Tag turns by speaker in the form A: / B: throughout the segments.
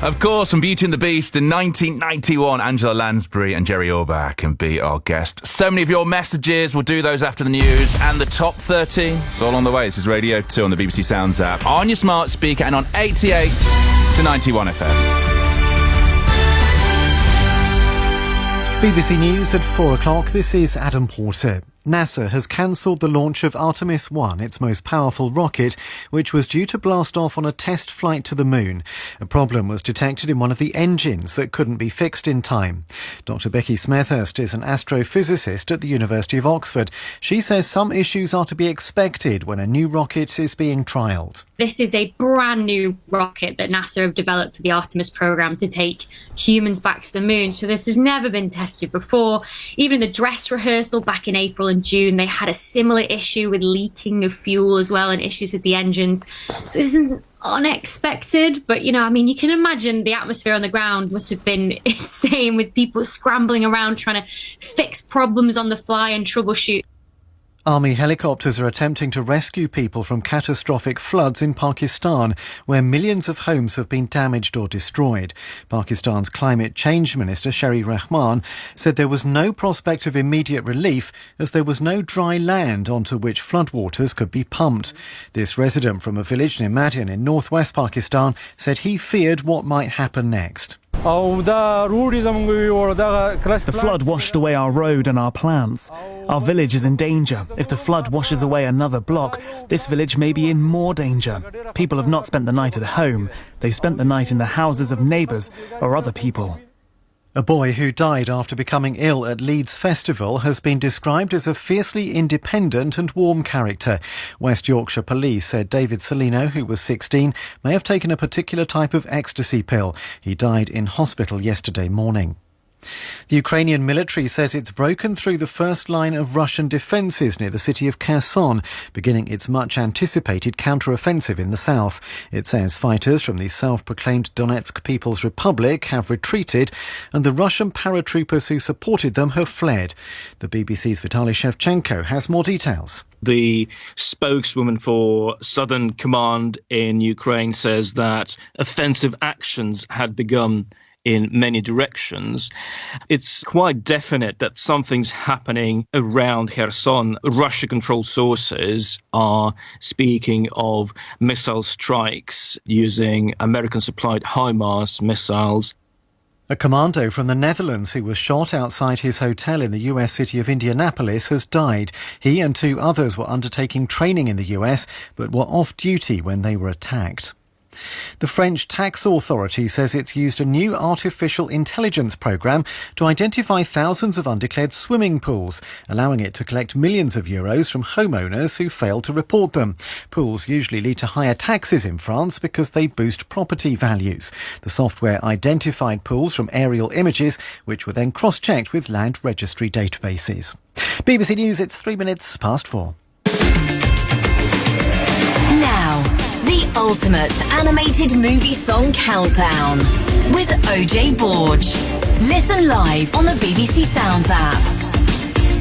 A: Of course, from Beauty and the Beast in 1991, Angela Lansbury and Jerry Orbach can be our guest. So many of your messages. We'll do those after the news and the top 13. It's all on the way. This is Radio 2 on the BBC Sounds app, on your smart speaker and on 88 to 91 FM.
B: BBC News at 4 o'clock. This is Adam Porter. NASA has cancelled the launch of Artemis 1, its most powerful rocket, which was due to blast off on a test flight to the moon. A problem was detected in one of the engines that couldn't be fixed in time. Dr. Becky Smethurst is an astrophysicist at the University of Oxford. She says some issues are to be expected when a new rocket is being trialled.
C: This is a brand new rocket that NASA have developed for the Artemis program to take humans back to the moon. So this has never been tested before. Even in the dress rehearsal back in April and June, they had a similar issue with leaking of fuel as well and issues with the engines. So this isn't unexpected, but you can imagine the atmosphere on the ground must have been insane with people scrambling around trying to fix problems on the fly and troubleshoot.
B: Army helicopters are attempting to rescue people from catastrophic floods in Pakistan, where millions of homes have been damaged or destroyed. Pakistan's Climate Change Minister, Sherry Rahman, said there was no prospect of immediate relief as there was no dry land onto which floodwaters could be pumped. This resident from a village near Madian in northwest Pakistan said he feared what might happen next.
D: The flood washed away our road and our plants. Our village is in danger. If the flood washes away another block, this village may be in more danger. People have not spent the night at home. They've spent the night in the houses of neighbours or other people.
B: A boy who died after becoming ill at Leeds Festival has been described as a fiercely independent and warm character. West Yorkshire Police said David Salino, who was 16, may have taken a particular type of ecstasy pill. He died in hospital yesterday morning. The Ukrainian military says it's broken through the first line of Russian defences near the city of Kherson, beginning its much-anticipated counter-offensive in the south. It says fighters from the self-proclaimed Donetsk People's Republic have retreated and the Russian paratroopers who supported them have fled. The BBC's Vitaly Shevchenko has more details.
E: The spokeswoman for Southern Command in Ukraine says that offensive actions had begun in many directions. It's quite definite that something's happening around Kherson. Russia-controlled sources are speaking of missile strikes using American-supplied HIMARS missiles.
B: A commando from the Netherlands who was shot outside his hotel in the US city of Indianapolis has died. He and 2 others were undertaking training in the US but were off duty when they were attacked. The French tax authority says it's used a new artificial intelligence programme to identify thousands of undeclared swimming pools, allowing it to collect millions of euros from homeowners who fail to report them. Pools usually lead to higher taxes in France because they boost property values. The software identified pools from aerial images, which were then cross-checked with land registry databases. BBC News, it's 3 minutes past 4.
F: Now, the ultimate animated movie song countdown with OJ Borge. Listen live on the BBC Sounds app.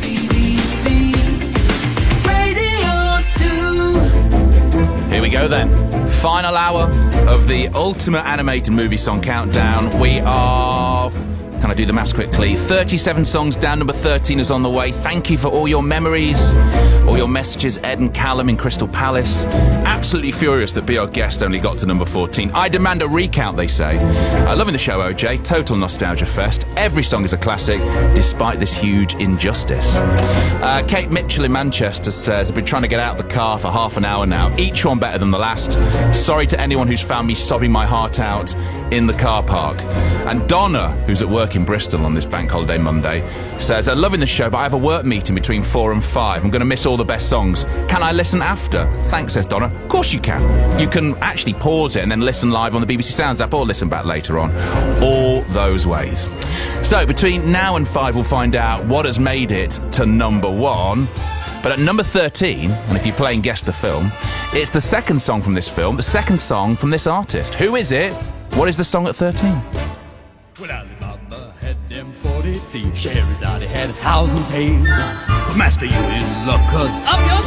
A: BBC Radio 2. Here we go then. Final hour of the ultimate animated movie song countdown. We are... Can I do the maths quickly? 37 songs down, number 13 is on the way. Thank you for all your memories, all your messages, Ed and Callum in Crystal Palace. Absolutely furious that Be Our Guest only got to number 14. I demand a recount, they say. Loving the show, OJ. Total nostalgia fest. Every song is a classic, despite this huge injustice. Kate Mitchell in Manchester says, I've been trying to get out of the car for half an hour now. Each one better than the last. Sorry to anyone who's found me sobbing my heart out in the car park. And Donna, who's at work in Bristol on this bank holiday Monday, says, I'm loving the show, but I have a work meeting between 4 and 5. I'm going to miss all the best songs. Can I listen after? Thanks, says Donna. Of course you can. You can actually pause it and then listen live on the BBC Sounds app or listen back later on. All those ways. So between now and 5, we'll find out what has made it to number 1. But at number 13, and if you're playing Guess the Film, it's the second song from this film, the second song from this artist. Who is it? What is the song at 13?
G: Well, Alibaba had them 40 thieves. Scheherazade had 1,000 tales. But master, you in luck, 'cause up your